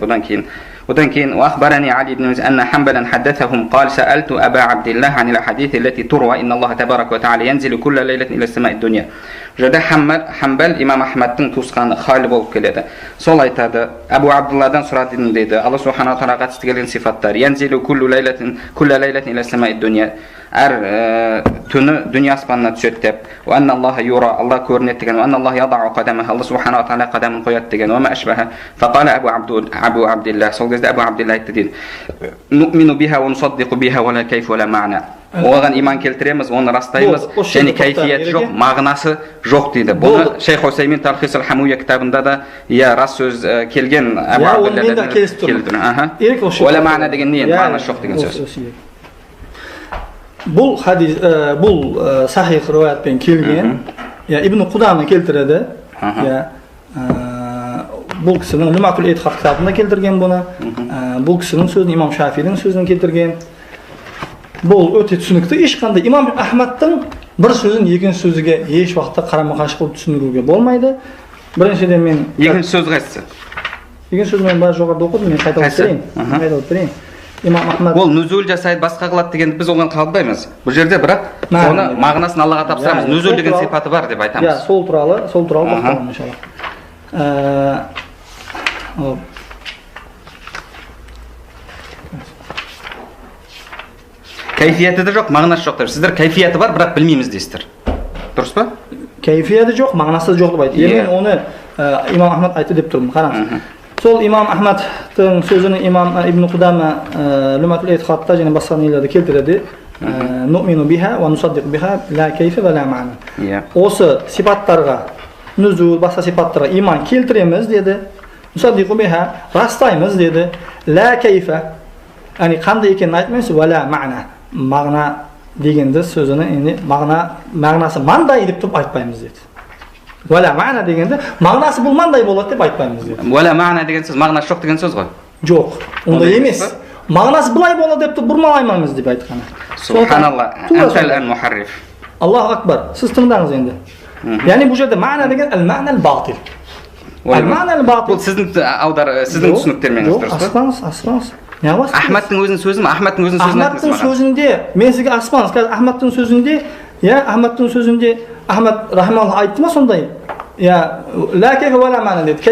بدن كين وأخبرني علي بن أن حنبلا حدثهم قال سألت أبا عبد الله عن الأحاديث التي تروى إن الله تبارك وتعالى ينزل كل ليلة إلى السماء الدنيا. جدا حنبل إمام أحمد توسقان خالي болып келеді. Сол айтады. Абу Абдулладан сұрадым дейді. Алла субхана тағала қатысты келген сифаттар. Янзилу кулла лейлатин иля самаи дуния. Әр түні дүние аспанына түседі деп. Ва анна Аллаха юра, Алла көрінеді деген. Ва анна Аллаха ядау қадамаха, Алла субхана тағала қадамын қояды деген. Ва ма ашбаха. Фақала Абу Абдилlah. Сол кезде Абу Абдилlah айтты дейді. Ну'мину биха ва нусаддиқу биха ва ла кайф ва ла ма'на. Оған иман келтіреміз, оны растаймыз, және кайфиеті жоқ, мағынасы жоқ дейді. Бұны Шейх Усаймин Талхис ал-Хамуя кітабында да рас сөз келген Абу Абдилладан келтірді. Уәла мағна деген не? Мағынасы жоқ деген сөз. Бұл хадис, бұл сахих риwayatпен келген, Ибн Қудама келтіреді. Бұл кісінің Lum'atul I'tiqad кітабында келтірген бұны. Бұл кісінің сөзін имам Шафидің сөзін келтірген. Бұл өте түсінікті. Ешқандай имам Ахмадтың бір сөзін екінші сөзге еш уақытта қарама-қайшы қылып түсіндіруге болмайды. Біріншіден мен екінші сөз қайсысы? Екінші сөзді мен бәрі жоғарыда оқыдым, мен қайталап берейін. Имам Ахмад ол нүзул жасайды, басқа қылады дегенді біз оған қабылдаймыз. Бұл жерде бірақ оны мағынасын Аллаға тапсырамыз. Нүзул деген сипаты бар деп айтамыз. Сол туралы тоқталамын иншалла. Кайфияты да жоқ, мағынасы жоқ деп. Сіздер кайфияты бар, бірақ білмейміз дейсіздер. Дұрыс па? Кайфияты жоқ, мағынасы жоқ деп айтты. Мен оны имам Ахмад айтты деп тұрмын. Қараңыз. Сол имам Ахмадтың сөзін имам Ибн Қудама Lum'atul I'tiqadта және басқа нелерде келтіреді. Ну'мину биха ва нусаддиқу биха ла кайфа ва ла ма'на. Осы сипаттарға, нүзул, басқа сипаттарға иман келтіреміз деді. Нусаддиқу биха растаймыз деді. Ла кайфа, яғни қандай екенін айтмаймыз, ва ла ма'на. Мағына дегенді сөзіні енді мағынасы маңдай деп тұрып айтпаймыз деді. Уәлә мағына дегенді мағынасы бұл маңдай болады деп айтпаймыз деді. Уәлә мағына деген сөз мағынасы жоқ деген сөз ғой? Жоқ, ондай емес. Мағынасы бұлай болады деп тұрып бұрмалаймыз деп айтқаны. Субханалла, әнтәл ән мухарриф. Аллаху акбар. Сіз тыңдаңыз енді. Яғни бұл жерде мағына деген әл-мә'нәл батил. Әл-мә'нәл батил. Бұл сіздің түсініктермен дұрыс па? Асыраңыз. Ахмадтың өзінің сөзі ме? Ахмадтың өзінің сөзін айтыңыз маған. Ахмадтың сөзінде, мен сізге аспаңыз, қазір Ахмадтың сөзінде, Ахмад рахималлах айтты ма сондай? Ла кайфа ва ла ма'на деді.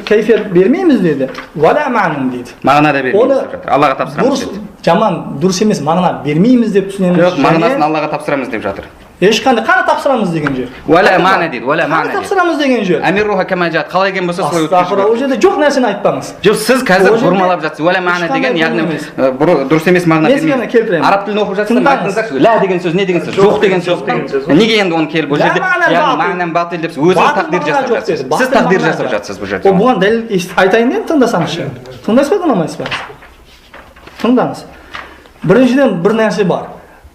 Кайфият бермейміз деді. Ва ла ма'на деді. Мағына да бермейміз деп жатыр. Аллаға тапсырамыз деді. Жаман, дұрыс емес, мағына бермейміз деп түсінеміз. Жоқ, мағынасын Аллаға тапсырамыз деп жатыр. Ешқандай қана тапсырамыз деген жер. Уәлә мағна дейді, уәлә мағна дейді. Тапсырамыз деген жер. Амирруха кама жаат, қалай келген болса солай өткізіп жіберіңіз. Ол жерде жоқ нәрсені айтпаңыз. Жоқ, сіз қазір бұрмалап жатсыз. Уәлә мағна деген, яғни дұрыс емес мағына бермейді. Араб тілін оқып жатсыз, айтыңыздаршы. Ла деген сөз не деген сөз? Жоқ деген сөз. Неге енді оны келіп бұл жерде мағнам батил деп өзіңіз тақдир жасап жатсыз. Сіз тақдир жасап жатсыз бұл жерде. Бұған дәлел айтайын деп тыңдасаңызшы. Тыңдайсыз ба, тыңдамайсыз ба? Тыңдаңыз. Біріншіден бір нәрсе бар.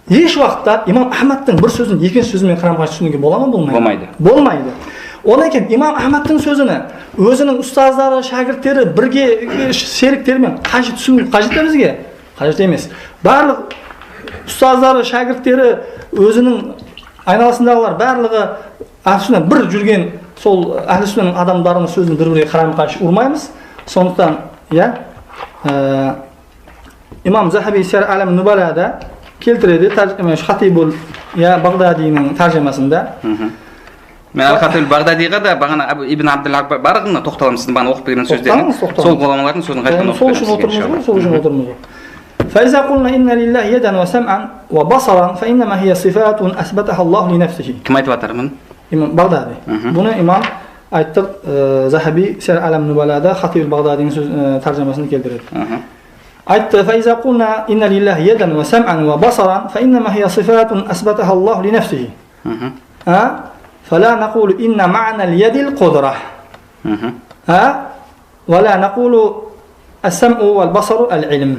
Еш уақытта имам Ахмадтың бір сөзін екінші сөзімен қарама-қайшы түсінуге бола ма, болмайды? Болмайды. Одан кейін имам Ахмадтың сөзіні өзінің ұстаздары, шәкірттері бірге серіктерімен қажет түсіну қажет па бізге? Қажет емес. Барлық ұстаздары, шәкірттері, өзінің айналасындағылар барлығы әхлі-сүннат бір жүрген сол әхлі-сүннат адамдарының сөзін бір-бірге қарама-қайшы ұрмаймыз. Сондықтан, имам Захаби Сияр Алам Нубалада келтіреді, Хатибул Бағдадиның тәржемасында. Мен Ал-Хатибул Бағдадиға да бағана Ибн Абдул Барғына тоқталамын, сіздің бағана оқып берген сөздерін. Сол ғұламалардың сөзін қайтадан оқып береміз. Сол үшін отырмыз ғой. فإذا قلنا إن لله يدا وسمعا وبصرا فإنما هي صفات أثبتها الله لنفسه. Кім айтып жатыр мұны? Имам Бағдади. Бұны имам Aytdik, Zahabiy Sir Alam Nubalada Xatib Bag'dodiyning so'z tarjimasini keltiradi. Aytdi: "Fa iza qulna inna lillahi yadan wa sam'an wa basaran fa inma hiya sifatun asbataha Allah li nafsihi." فلا نقول إن معنى اليد القدرة ولا نقول السمع والبصر العلم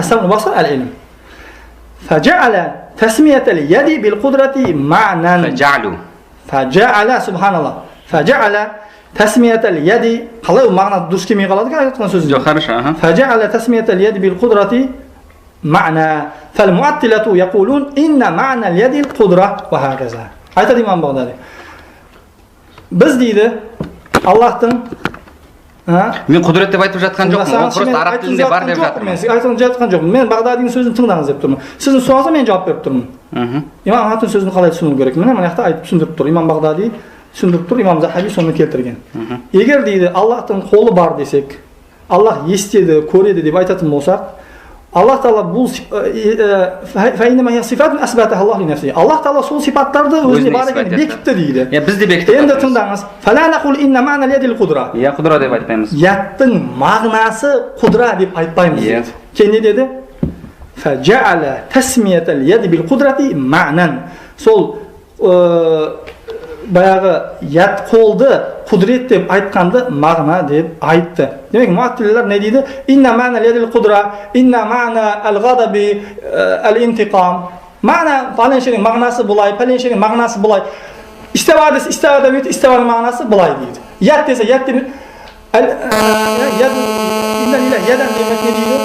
السمع والبصر العلم فجعل تسمية اليد بالقدرة معنى فجعل سبحان الله فجعل تسمية اليد قالوا معنى دوش كمي غلط فجعل تسمية اليد بالقدرة معنى فالمعطلة يقولون إن معنى اليد القدرة وهكذا. Aytadi İmam Bag'dadi. Biz deydi Allohdan men qudrat deb aytib жатқан жоқпын. Просто arab tilinde бар деп жатырмын. Men aytib жатқан жоқпын. Men Bag'dadining so'zini tingdаңыз деп тұрмын. Sizning so'zingizga men javob berib тұрмын. İmam Ahmadning so'zini qalay tushunib kerak? Mana yoqda aytib tushundirib tur. İmam Bag'dadi tushundirib tur. İmam Zahabiy so'zni keltirgan. Agar deydi Allohning qo'li bor desek, Alloh eshitadi, ko'radi deb aytатын bo'lsak, Allah Taala bu fa'inma hiya sifatun asbataha Allah li nafsihi. Allah Taala sol sifatlarda o'zini bor ekan bekitdi deydi. Ya biz de bekitdik. Endi tingdаңыз. Fala naqul inna ma'na al-yadil qudra. Ya qudra deb aytmaymiz. Yatning ma'nosi qudra deb aytmaymiz. Keyin ne dedi? Faja'ala tasmiyat al-yad bil qudrati ma'nan. Sol bayagı yat qo'ldi qudret deb aytganda ma'na deb aytdi. Demak, muattillar ne deydi? Inna ma'na al-yadil qudra, inna ma'na al-ghadabi al-intiqam. Ma'na falan şeyin ma'nası bulay, falan şeyin ma'nası bulay. İstevada büyüt, istevada ma'nası bulay deydi. Yat dese yat dedi. Yad inna lillahi yadan demek ne deydi?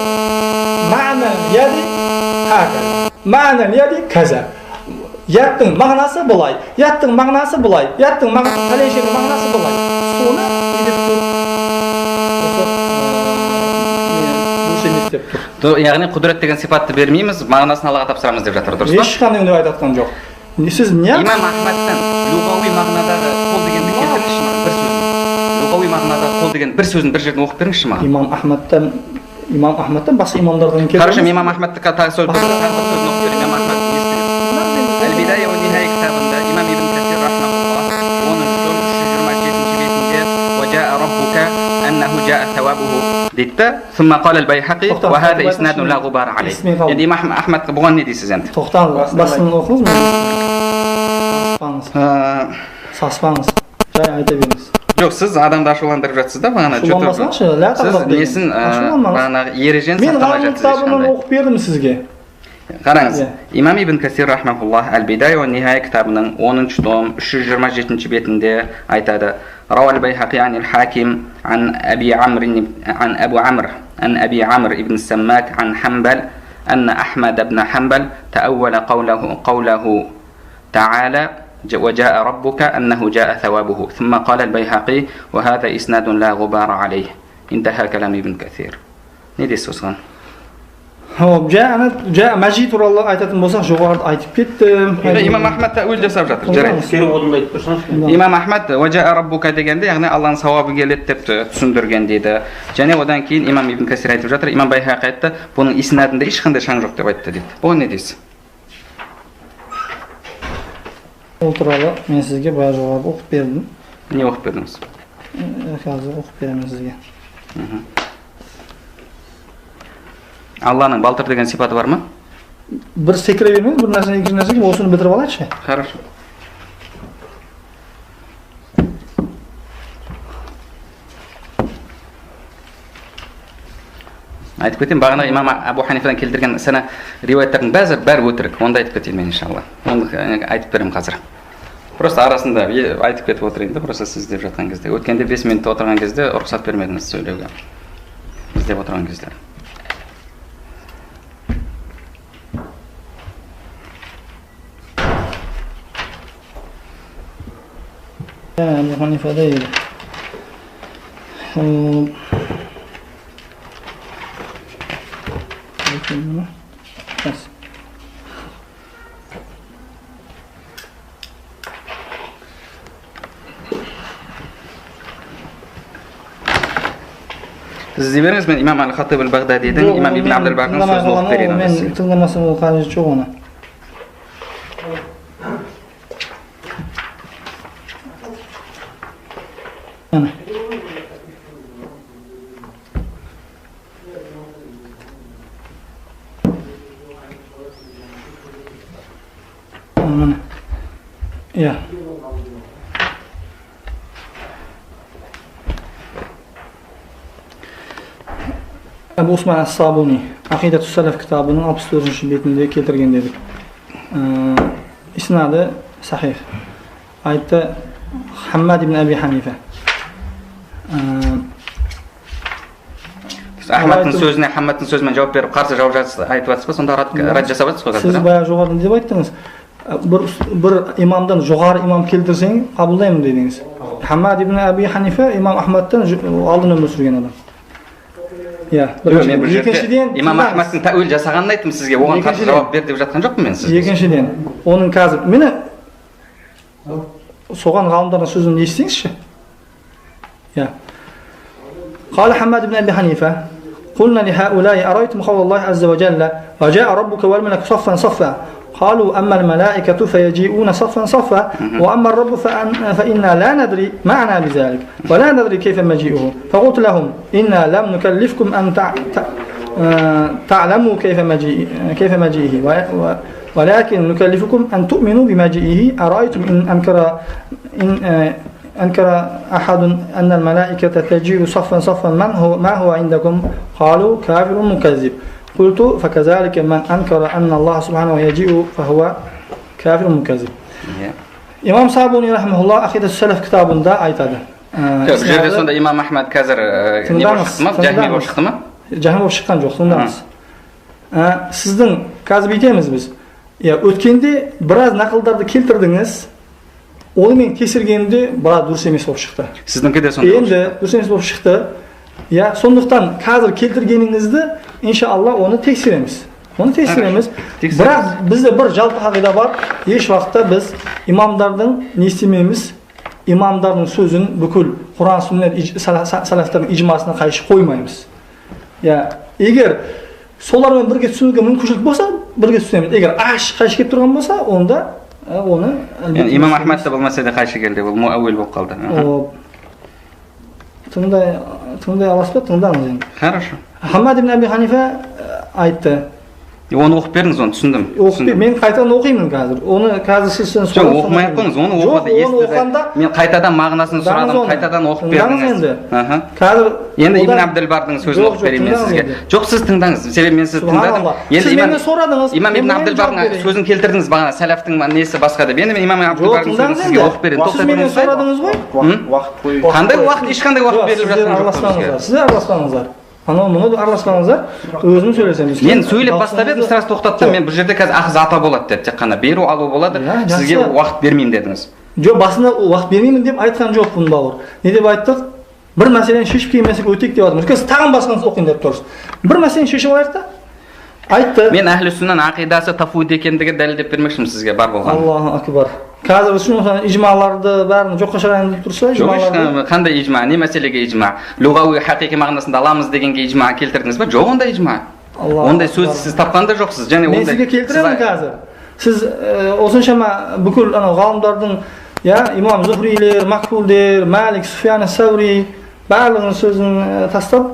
Ma'na al-yadi hakaza. Ma'na al-yadi kaza. Yatning ma'nosi bo'lay. Yatning ma'nosi bo'lay. Yatning ma'nosi bo'lay. Soni edib tur. Ya'ni qudrat degan sifatni bermaymiz, ma'nosini Allohga topshiramiz deb жатыр, durustmi? Hech qanday uni aytayotgan yo'q. Siz niye? İmam Ahmaddan lug'aviy ma'nodagi qo'l deganni keltirishmi? Bir so'zni. Lug'aviy ma'nodagi qo'l degan bir so'zni bir yerdan o'qib beringizmi? İmam Ahmaddan boshqa imomlardan keltirib. Qarashim, İmam Ahmadga tag so'z o'qib bering. İmam Ahmad Al-Bidaya ve Nihaya kitabında İmam İbn Kesir rahmetullah 10. 327. betinde ve ca'a rabbuka ennehu ca'a sevabuhu deydi. Thumma qala al-Bayhaqi ve hada isnadun la gubar alayh. Yani İmam Ahmad bugun ne deysiz endi? To'xtanglar, basını o'qingizmi? Saspаңыз. Jay aytaveramiz. Yo'q, siz adamni ashullantirib жатсыз да, бағана Siz nesin бағана ережен сақтамай жатсыз. Men kitobini o'qib berdim sizga. Qarаңыз, İmam İbn Kesir rahmetullah Al-Bidaya ve Nihaya kitabının 10. tom 327. betinde aytadi. Rawal Bayhaqi anil Hakim an Abu Amr ibn Sammak an Hanbal anna Ahmad ibn Hanbal ta'awwala qawlahu ta'ala وجاء ربك أنه جاء ثوابه ثم قال البيهقي وهذا إسناد لا غبار عليه انتهى كلام ابن كثير. Ne diyorsun? Hop, ja Majid turalloh aytатын болсақ, жоғарыда айтып кеттім. İmam Ahmad ta'wil жасап жатыр. Жарайды. İmam Ahmad وجاء ربك дегенде, яғни Алланың сауабы келеді деп түсіндірген дейді. Және одан кейін İmam İbn Kesир айтып жатыр. İmam Bayhaqи айтты, бұның иснадында ешқандай шаң жоқ деп айтты дейді. Бұған не дейсіз? Ол туралы мен сізге баяғы жоғарыда оқып бердім. Не оқып бердіңіз? Қазір оқып беремін сізге. Алланың балтыр деген сипаты бар ма? Bir секіре бермеңіз, бір нәрсені екінші нәрсеге осыны бітіріп алайықшы. Хорошо. Айтып кетейін, бағана имам Абу Ханифадан келтірген сана риуаятардың бәрі өтірік. Онда айтып кетейін мен иншалла. Оны айтып беремін қазір. Просто арасында айтып кетіп отырайын да, просто сіз деп жатқан кезде. Өткенде 5 минут отырған кезде рұқсат бермедіңіз сөйлеуге. Біз деп отырған кезде. Abu Hanifa değil. Siz izleyiniz mi İmam Al-Khatib el-Baghdadi'den İmam İbn Abdülbar'ın sözünü okup vereyim. Ben tınlamasam o kadar çok ona. Mana. Mana. Ya. Abu Usman As-Sabuni Aqidatus Salaf kitobining 64-betida keltirgan dedik. Isnadi sahih. Aytdi Hammad ibn Abi Hanifa. Ahmadning so'zine Hammadning so'ziga javob berib, qarshi javob aytyapsiz, sonda rad jasabyapsiz qo'yasiz. Siz boya jo'g'ari deb aytdingiz. Bir imomdan jo'g'ari imom keltirsang, qabullayman dedingiz. Hammad ibn Abi Hanifa Imom Ahmaddan oldin umr surgan odam. Ya, ikkinchidan Imom Ahmadning ta'vil jasaganini aytdim sizga, o'g'on qarshi javob ber deb aytgan jo'qman men sizga. Ikkinchidan, onun hozir meni so'g'an g'olimlarning so'zini eshitingizchi. Ya. قال حماد بن أبي حنيفة قلنا لهؤلاء أرأيتم قول الله عز وجل وجاء ربك والملك صفا صفا قالوا أما الملائكة فيجيئون صفا صفا وأما الرب فإنا لا ندري معنى بذلك ولا ندري كيف مجيئه فقلت لهم إنا لم نكلفكم أن تعلموا كيف مجيئه ولكن نكلفكم أن تؤمنوا بمجيئه أرأيتم إن أنكر أحد أن الملائكة تجيء صفا صفا ما هو عندكم قالوا كافر مكذب قلت فكذلك من أنكر أن الله سبحانه يجيء فهو كافر مكذب İmam Sabuni rahimehullah Aqidatus Salaf kitabında aytadi. Bu yerda sonda Imom Ahmad kazir ne bo'lib chiqdimi? Jahmiy bo'lib chiqdimi? Jahmiy bo'lib chiqqan yo'q, tundamiz. Sizning kazib aytamiz biz. Ya o'tganda biroz naqllarni keltirdingiz. Onu men tekshirganda biroz durust emas bo'lib chiqdi. Sizninkida sonda. Endi durust emas bo'lib chiqdi. Ya, sondaqdan hozir keltirganingizni inshaalloh onu tekshiramiz. Onu tekshiramiz. Biroq bizda bir jalpi aqida bor. Hech vaqtda biz imomlarning ne istemaymiz? Imomlarning so'zini bukul Qur'on, sunnat, salaflarning ijmosini qayshi qo'ymaymiz. Ya, agar solar bilan birga tushunga mumkinchilik bo'lsa, birga tushunamiz. Agar qayshi kelib turgan bo'lsa, onda onu yani İmam Ahmadda bo'lmasa-da qayshi keldi, bu muavvil bo'lib qoldi. Tunda alasbat tundamiz endi. Хорошо. Hammad ibn Abi Hanifa aytdi. Onu o'qib berdingiz, onu tushundim. Men qaytadan o'qiyman hozir. Uni hozir sizdan so'rab o'qimay qo'yingiz, onu o'qidi, eshitdi. Men qaytadan ma'nosini so'radim, qaytadan o'qib berdingiz. Hozir endi Ibn Abdulbarning so'zini o'qib berayman sizga. Yo'q, siz tingdangiz. Sebab men sizni tingladim. Endi mendan so'radingiz. Imom Ibn Abdulbarning so'zini keltirdingiz, bag'ana salafning nesi boshqa deb. Endi men Imom Abdulbarning so'zini sizga o'qib beraman. Siz mendan so'radingiz qo'y. Vaqt qo'y. Qanday vaqt, hech qanday vaqt berilib yotgan. Siz aralashmangizlar. Ana buni aralashmangizlar. O'zim so'rasam. Men so'ylab boshlab edim, siz to'xtatdim. Men bu yerda hozir axiz ato bo'ladi deb, chaqana beru alu bo'ladi. Sizga vaqt bermayman dedingiz. Yo'q, basında vaqt bermayman deb aytgan jo'qman, ba'vur. Ne deb aytdik? Bir masalani shishib kelmasak o'tdik deb aytdim. Siz tag'in boshqangizni o'qing deb tursiz. Bir masalani shishib olaylik-da. Aytdi. Men ahli sunnat aqidasi tafvud ekanligiga dalil deb bermoqchiman sizga, bar bo'lgan. Allohu akbar. Hozir shuni ijmolarni barini yo'qqa chiqaraylik deb tursa, ijmolarni qanday ijmo, ne masalaga ijmo? Lug'aviy haqiqiy ma'nosida olamiz deganga ijmo keltirdingizmi? Yo'q, unda ijmo. Onday so'z siz topganda yo'qsiz. Ya'ni men sizga keltiraman hozir. Siz o'zunchama bukul ana g'olimlarning ya Imom Zuhriylar, Maqbullar, Malik, Sufyan as-Savri barlig'ini so'zini tashlab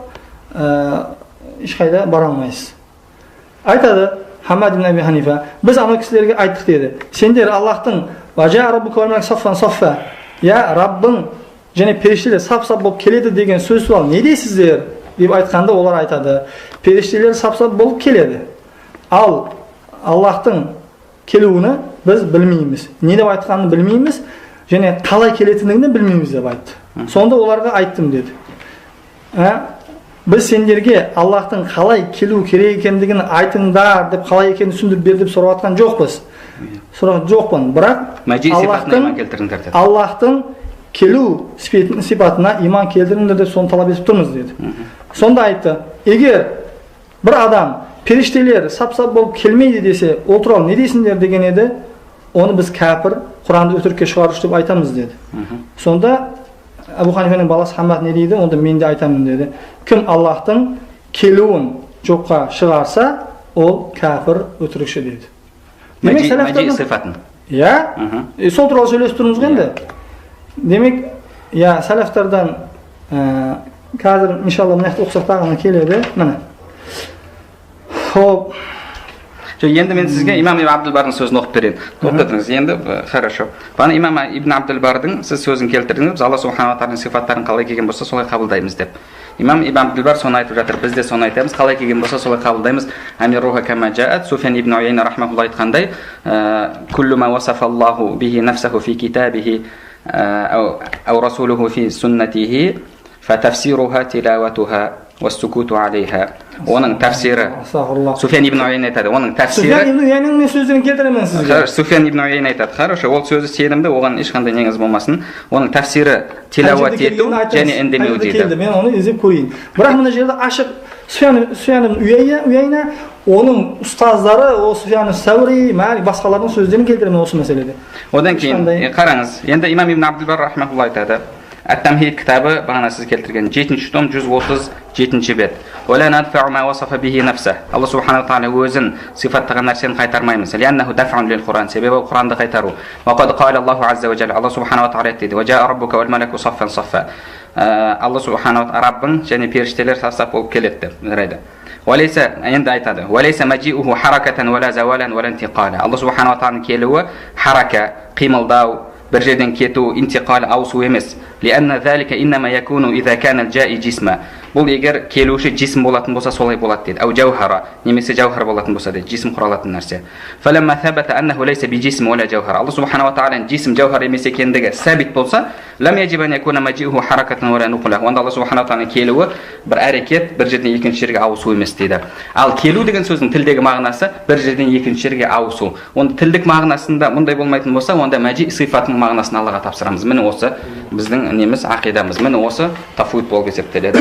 hech qayda bora olmaysiz. Aytadi Hammad ibn Abi Hanifa, biz ana kishilarga aytdik dedi. Senlar Allohning vaja robbuka val malak saffan saffa. Ya Rabbing yana perishtalar saf-saf bo'lib keladi degan so'z bor. Ne deysizlar? deb aytganda ular aytadi. Perishtalar saf-saf bo'lib keladi. Al Allohning keluvini biz bilmaymiz. Ne deb aytganini bilmaymiz. Yana qalay kelayotganini bilmaymiz deb aytdi. Sonda ularga aytdim dedi. Biz senlarga Allohning qalay keluv kerak ekanligini aytinglar deb qalay ekanini tushuntirib ber deb so'rayotgan jo'qmiz. So'rab jo'qman. Biroq majid sifatini iymon keltiringlar dedi. Allohning keluv sifatına iymon keltiringlar deb son talab etib turmiz dedi. Sonda aytdi. Agar bir odam perishtalar sap-sap bo'lib kelmaydi desa, o'tirol ne deysinlar degan edi. Onu biz kafir, Qur'onni o'tiribga chiqarish deb aytamiz dedi. Sonda Abu Hanifaning balasi Hammad ne deydi? Onda men de aytaman dedi. Kim Allohning keluvin jo'qqa chiqarsa, o kafir o'tirikchi dedi. Demak, salaflarning sifatini. Ya? Sol turib söylesib turibmiz endi. Demak, Ya salaflardan hozir inshaalloh mana yoqda o'qsak tag'in keladi. Mana. Xo'p. Endi men sizga Imom Ibn Abdulbarning so'zini o'qib berayin. To'xtatdingiz. Endi хорошо. Mana Imom Ibn Abdulbarning siz so'zini keltirdingiz. Biz Alloh subhanahu va taolaning sifatlarini qalay kelgan bo'lsa, solay qabullaymiz deb. Imom Ibn Abdulbar soni aytib jatir. Biz de soni aytamiz. Qalay kelgan bo'lsa, solay qabullaymiz. Amiruha kama ja'at. Sufyan ibn Uyayna rahimahulloh aytganday, kullu ma wasafa Allahu bihi nafsuhu fi kitabihi aw rasuluhu fi sunnatihi fatafsiruha tilawatuha was-sukutu 'alayha. Onun tafsiri Sufyan ibn Uyayna aytadi. Onun tafsiri Sufyan ibn Uyaynaning so'zini keltiraman sizga. Sufyan ibn Uyayna aytadi. Хорошо, ol so'zi senimda, o'g'an hech qanday nengiz bo'lmasin. Onun tafsiri tilovat etu, ya'ni indamay deydi. Men uni izlab ko'ring. Biroq bunda yerda ashiq Sufyan ibn Uyayna onun ustozlari, o Sufyan as-Savri, Malik boshqalarning so'zlarini keltiraman o'sha masalada. Odan keyin qarangiz. Endi Imom Ibn Abdulbar rahimahulloh aytadi. At-Tamhid kitobi bag'ana siz keltirgan 7-tom, juz 37-bet. Wala nadfa'u ma wasafa bihi nafsuhu. Alloh subhanahu va taolo o'zin sifatlagan narsani qaytarmaymiz. Li'annahu daf'un lil Qur'an. Sababi Qur'onda qaytaru. Va qad qala Alloh azza va jalla. Alloh subhanahu va taolo aytdi. Va ja'a robbuka wal malaku saffan saffa. Alloh subhanahu va taolo Rabbing, ya'ni ferishtalar saf bo'lib keladi deydi. Walaysa endi aytadi. Walaysa maji'uhu harakatan wala zawalan wala intiqala. Alloh subhanahu va taolo keluvi haraka, qimildav, bir yerdan ketuv, intiqol avsu emas. Lianna zalika inma yakunu idha kana al-ja'i jisma. Bu agar keluvchi jism bo'latan bo'lsa, solay bo'ladi dedi. Aw jawhara, nemisi jawhar bo'latan bo'lsa dedi, jism qurolatan narsa. Falamma thabata annahu laysa bi jism wala jawhar. Alloh subhanahu va taolaning jism jawhar emas ekanligi sabit bo'lsa, lam yajib an yakuna maji'uhu harakatan wala nuqla. Unda Alloh subhanahu va taolaning keluvi bir harakat, bir yerdan ikkinchi yerga avsu emas dedi. Al keluv degan so'zning tildagi ma'nosi bir yerdan ikkinchi yerga avsu. Unda tildik ma'nosida bunday bo'lmaydigan bo'lsa, unda maji' sifatning ma'nosini Allohga topshiramiz. Mana o'sa bizning nemiz aqidamiz. Mana o'sa tafvid bo'lib hisoblanadi.